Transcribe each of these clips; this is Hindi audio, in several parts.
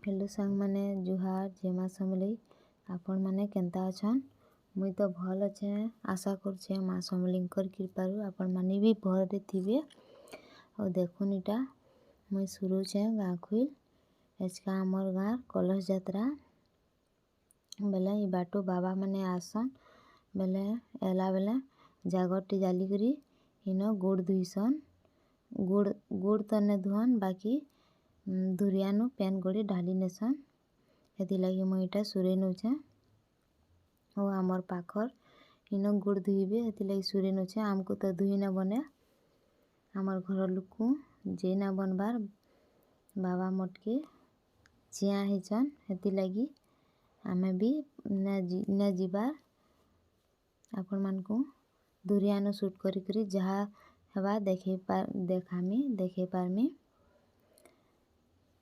हेलो सांग माने जुहार जेमा समली आपण माने केंता अछन। मुई तो भल अच्छे आशा करछे माँ समलिंकर कृपारू आपण माने भी भल थिबे। और देखुन इटा मुई शुरू छे गाँ खुल एचका आमर गाँ कलश यात्रा बेले ई बाटो बाबा माने आसन बेले एला बेले जागरटी जालिकरी इनो गोड़ धुईसन। गोड़ तो ने धुअन बाकी धुरियानु पेन गोड़ी ढाली नेसन। हेती लगी मुई इटा सुरे नौछे और आमर पाखर इनो गोड़ धुईबे हेती लगी सुरे नौछे। आमको तो धुई ना बने आमर घर लोक को जे ना बनबार बाबा मोटके चिया हिचन हेती लगी आमे भी ना जीबार आपण मान को धुरियानु शूट करी जहाँ हवा देखे पारमी।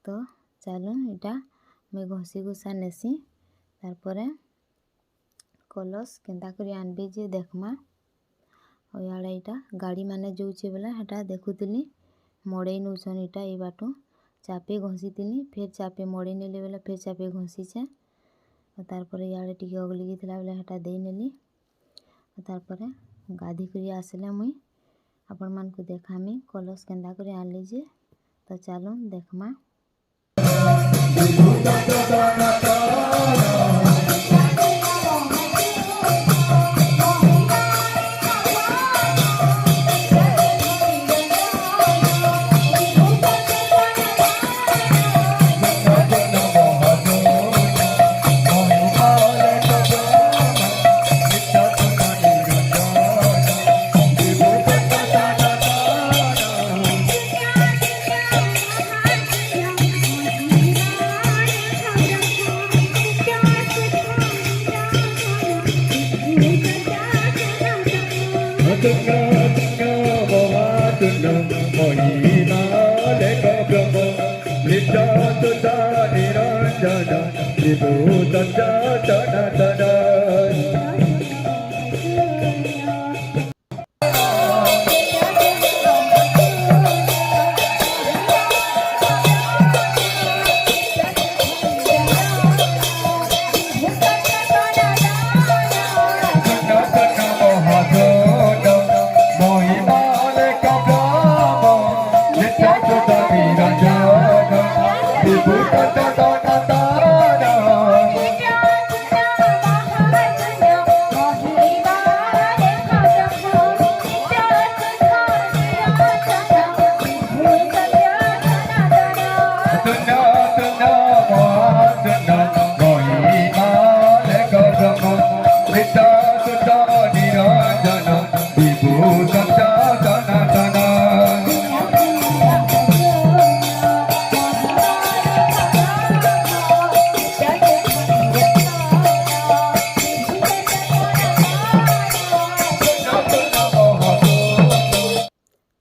तो चलो इटा मैं घसी घुसा नेसी तारपरे कलश केंता करी आनबी जे देखमा। और याडा इटा गाड़ी माने जोचे बेला हेटा देखुतली मड़े नौछन इटा ई बाटू चापे घसी तिली फिर चापे मड़े नेले बेला फिर चापे घसी छे। और तारपरे याडे टिके अगलिगी थिला बेला हेटा दे नेली और तारपरे गाधी करी आसले मुई आपण मान को देखामी कलश केंता करी आनली जे। तो चलो देखमा।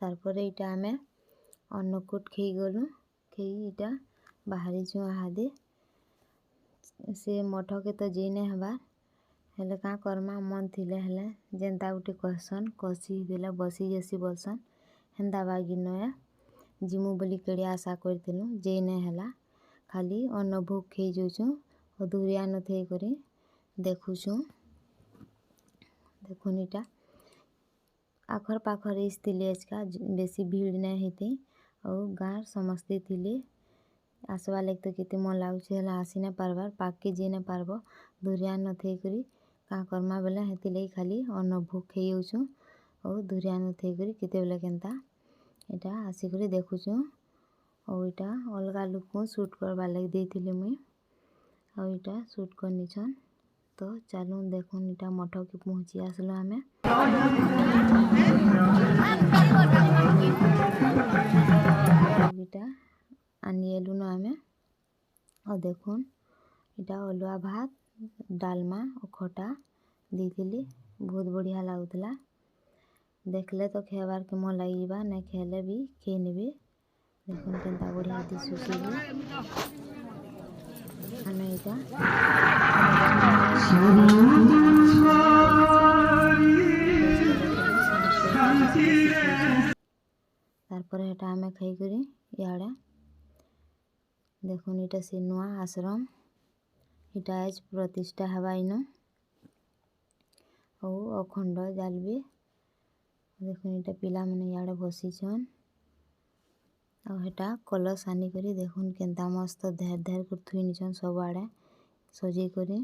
तारपरे इटा आमे अन्नकूट खेई गलु खेई इटा बाहरी छुआ हादे से मठ के तो जे ने हबार हेले का करमा मन थिले हेले जेंता उठे कहसन कसी देला बसी जसी बोलसन हेंदा बागी नया जिमु बोली केड़ी आशा करथिलु जे ने हला खाली अन्न भोग खेई जोछु और दुरिया न थई करी देखुछु। देखुन इटा आखर पाखर इसतिले एचका बेसी भीड़ नहीं हेती और गाँव समस्ते थिले आसवा लग तो केते मन लाଗୁଛି हेला आसी ना पारबार पाक के जे ना पारबो दुरिया न थई करी का करमा बेला हेती लई खाली अन्न भोग खेई होछु और दुरिया न थई करी केते बेला केंता इटा आसी करी देखुछु। और इटा अलगा लोक को शूट करबा लग देथिले मुई और इटा शूट करनी छन। तो चलो देखुन इटा मठ के पहुँची आसलो आमे इटा आनिएलु न आमे और देखुन इटा अलुआ भात डालमा और खटा देथिली बहुत बढ़िया लागुतला देखले तो खेबार के मन लागिबा ना खेले भी खेई नेबे। देखुन केंता बढ़िया दिसुची आमे इटा तारपरे हेटा आमे खाई करी याडे देखुन इटा से नुआ आश्रम इटा आज प्रतिष्ठा हवा इनो और अखंड जालबे देखुन इटा पिला माने याडे बसीछन और हेटा कलश आनी करी देखुन केंता मस्त धेर धेर कर थुई निछन सब आड़े सजे करी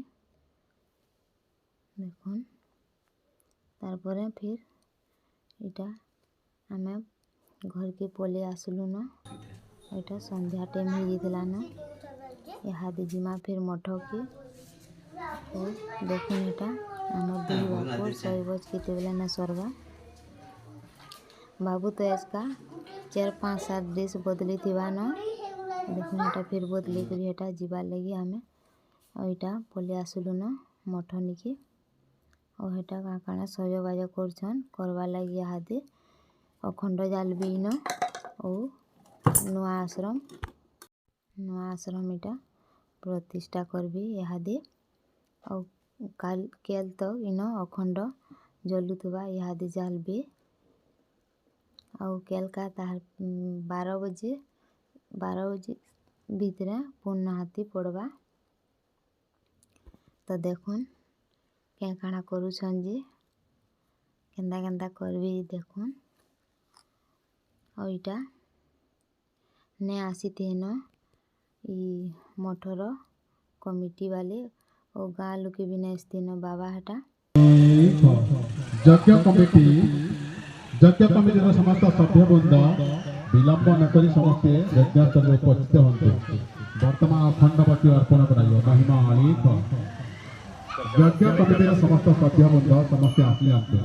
देखुन तार परे फिर इटा आमे घर के पले आसलु न इटा संध्या टाइम हो जाइला न इहादे जिमा फिर मठ के और देखुन इटा आम दुई बापुर सही बज केते बेला न सरवा बाबू तो इसका 4-5-7 ड्रेस बदली थिबा न देखुन इटा फिर बदली करी हेटा जीवार लगी आमे और इटा पले आसलु न मठ निके और हेटा काकाना सजबाज करछन करवा लगी इहादे अखंड जाल भी न और नुआ आश्रम इटा प्रतिष्ठा करबी इहादे और काल केल तो इन अखंड जलुथबा इहादे जालबे और केल का तार 12 बजे भीतर पूर्णाहाती पड़वा तो देखुन क्या काना करूछन जे केंदा केंदा करबी देखुन और इटा ने आसी थे न ई मठर कमिटी वाले और गाँ लोके भी नेस्ती न बाबा हटा यज्ञ कमिटी समस्त सभ्य वृंद विलंब नकरी समस्ते यज्ञास्थल उपस्थित होते वर्तमान अखंडवती अर्पण कराइयो महिमा आलिक यज्ञ कमिटी समस्त सभ्य वृंद समस्ते आसले आते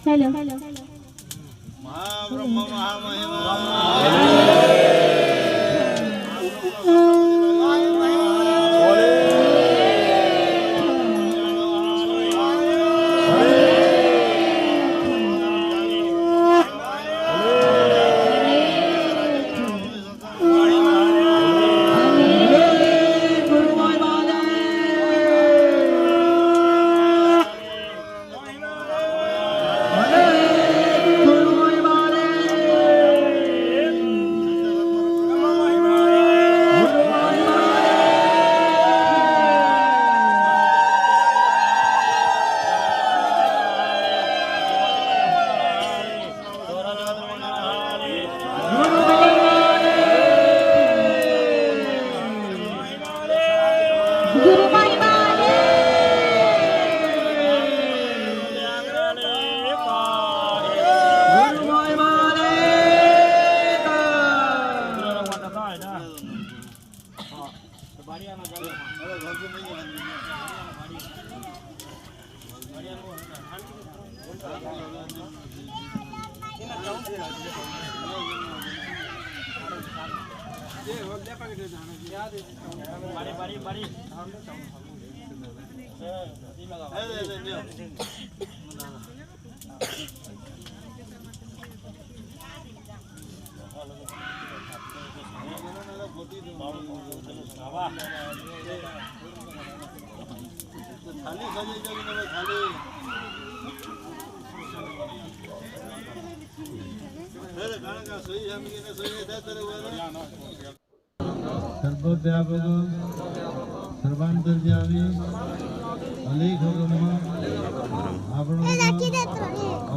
हेलो महाब्रह्म सर्वव्यापक सर्वांतर्यामी अलेख ब्रह्म आपण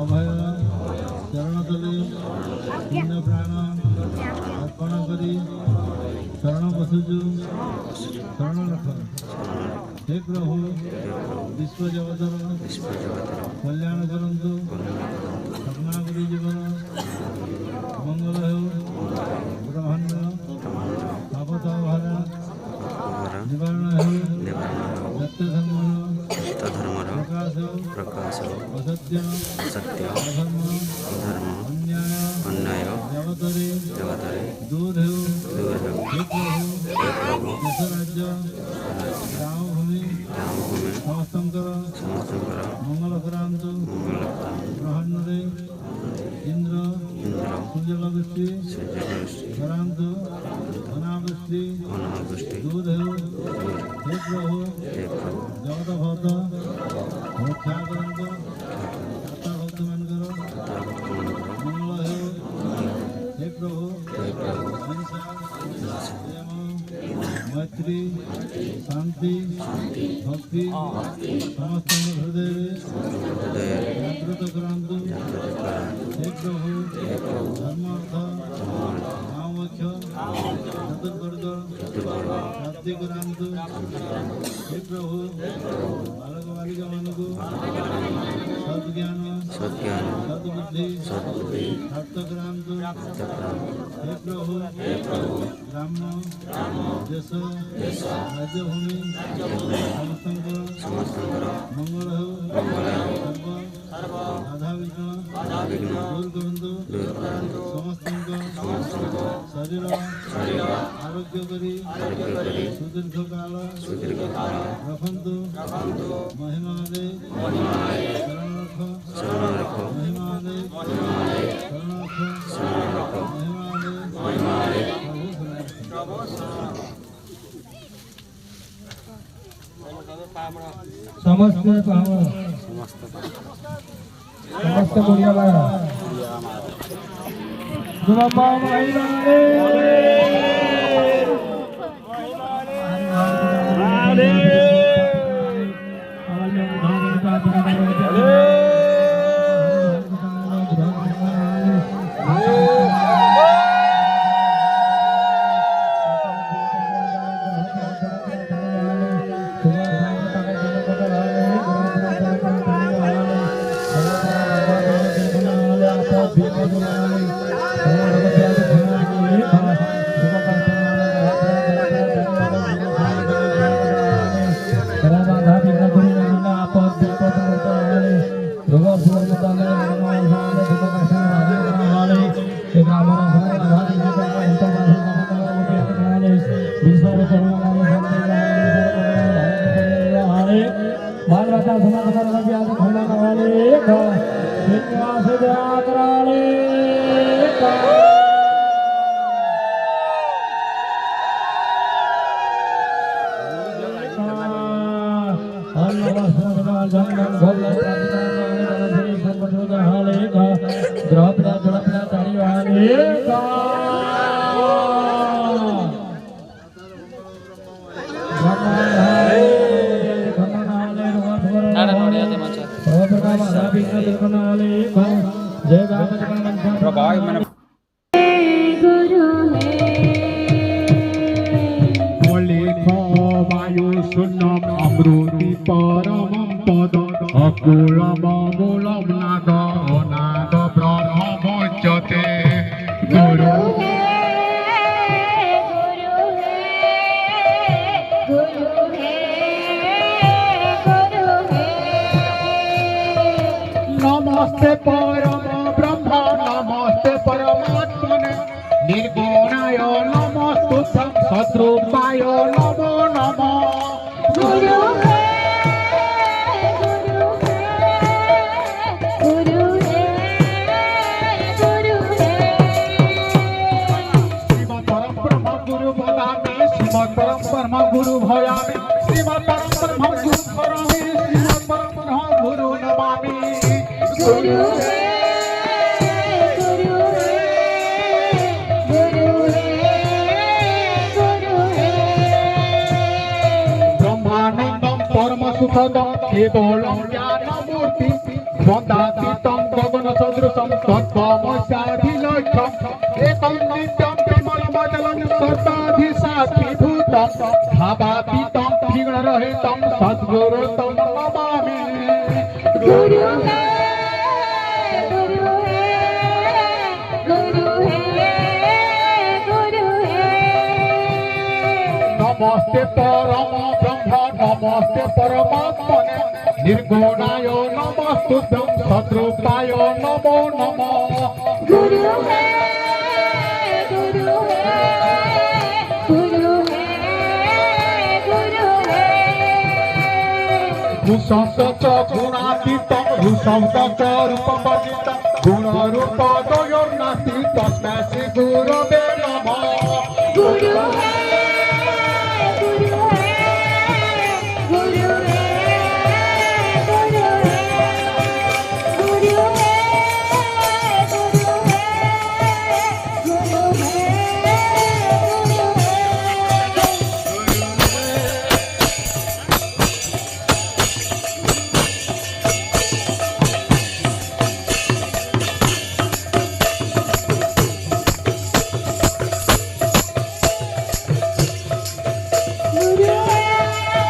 अभय चरणतले पुण्य प्राण अर्पण करी शरण बसुचु शरण रख हे प्रभु विश्व जगतर कल्याण करंतु सपनागरी जीवन मंगल हो ब्रह्मांड आपदा भार निवारण हो सत्य धर्म प्रकाश असत्य अधर्म अन्याय जगतरे दूर हो हे प्रभु देश राज्य रामभूमि समस्तंकर मंगल करांतु ब्रह्मांडरे इंद्र सूर्यवृष्टि करांतु अनावृष्टि दूर हो हे प्रभु जगत भक्त रक्षा करंतु दाता भक्त मानकर मंगल हो हे प्रभु हिंसा प्रेम मैत्री शांति भक्ति समस्त हृदय जागृत करांतु हे प्रभु धर्म अर्थ कामोक्ष चतुर्वर्ग प्राप्ति करांतु हे प्रभु बालक बालिका मानकु सद्ज्ञान सद्बुद्धि प्राप्त करांतु हे प्रभु ब्राह्मण देश राज्यभूमि समस्तंकर मंगल हो सर्व बाधा विघ्न दूर करंतु समस्तंकर शरीर आरोग्य करी सुदीर्घ काल रखंतु महिमा दे शरण रख महिमा दे शरण रख महिमा दे समस्त बुढ़िया मारा जुम्मा महिमा अमृति परम पद अकुलम मूलम नाद अनाद ब्रह्म मोचते गुरु नमस्ते परम ब्रह्म नमस्ते परमात्मने निर्गुणाय नमस्तुभ्यं सद्रूपाय नमो नमः गुरु है गुरु है गुरु है श्रीमद् परम ब्रह्म गुरु भयामि श्रीमद् परम ब्रह्म गुरु भयामि श्रीमद् परम ब्रह्म गुरु भयामि सुखदं केवलं ज्ञानमूर्ति वन्दातीतं गगन सदृशं तत्त्वमस्याधिलक्ष्यम् एकं नित्यं विमलमचलं सत्ताधिसाक्षीभूतं भावातीतं विघ्नरहितं सद्गुरुं नमामि। गुरु है गुरु है गुरु है गुरु है। नमस्ते परम ब्रह्म नमस्ते परमात्मने निर्गुणाय नमस्तुभ्यं सद्रूपाय नमो नमः। गुरु है गुरु है गुरु है गुरु है। रुशब्द च गुणातीतं रुशब्द च रूपवर्जितं गुणरूपद्वयोर्नास्ति तस्मै श्री गुरवे नमः। गुरु है गुरु है गुरु है गुरु है गुरु है गुरु है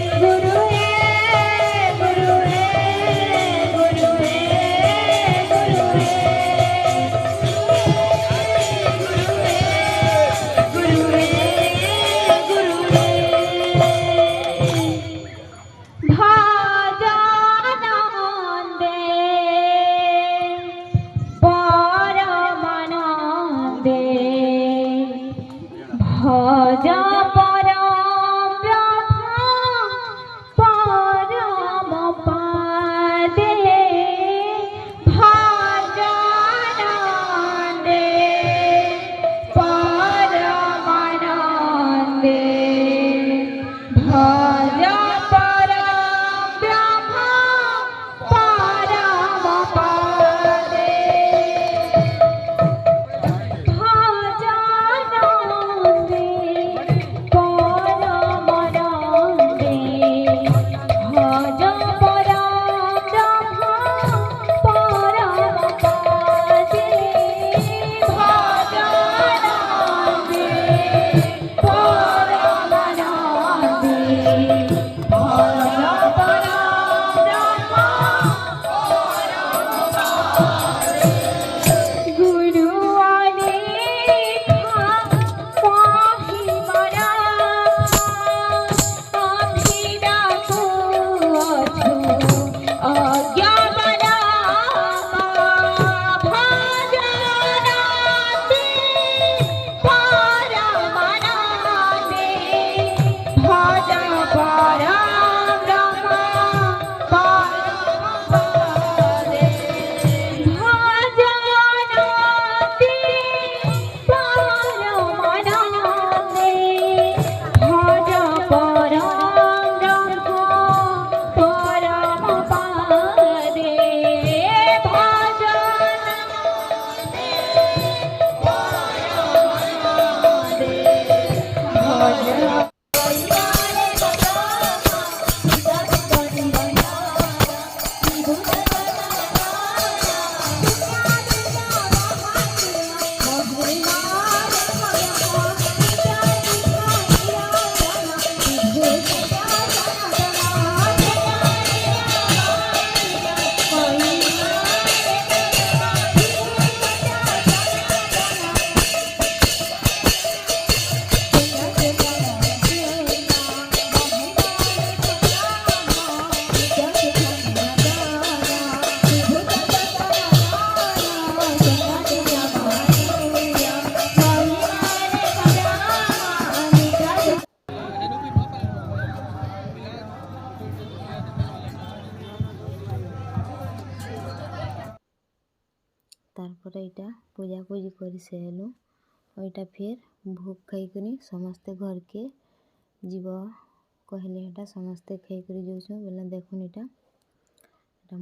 गुरु है भज परम ब्रह्म परम पादे भजनानन्दे परमानन्दे भज परम ब्रह्म परम पादे तारपर यहाँ पूजा पूजी कर सारू और यहाँ फिर भोग खाई समस्ते घर के जीव कहले एटा समस्ते खाइकरी जाऊँ बोले देखुन एटा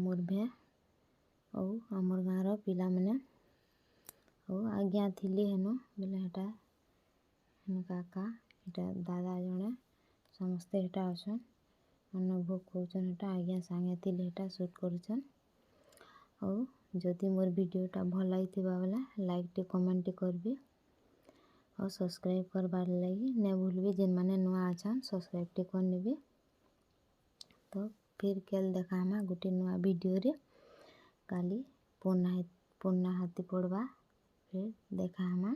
मोर भे और आमर गाँव पिला मैंने और आज्ञा थिली हेनो बोले हेटा हेन काका एटा दादा जड़े समस्ते हेटा अछन अनुभव कौन हेटा आज्ञा सांगे थिले हेटा शूट करुछन और जदि मोर वीडियोटा भल लगी बोले लाइक टे कमेंट टे करबे और सब्सक्राइब करबार लगी नहीं भूलबे जिन माने नुआ अछन सब्सक्राइब टे कर नेबे। तो फिर केल देखामा गोटे नुआ वीडियो रे काली पुना हाथी पड़वा फिर देखामा।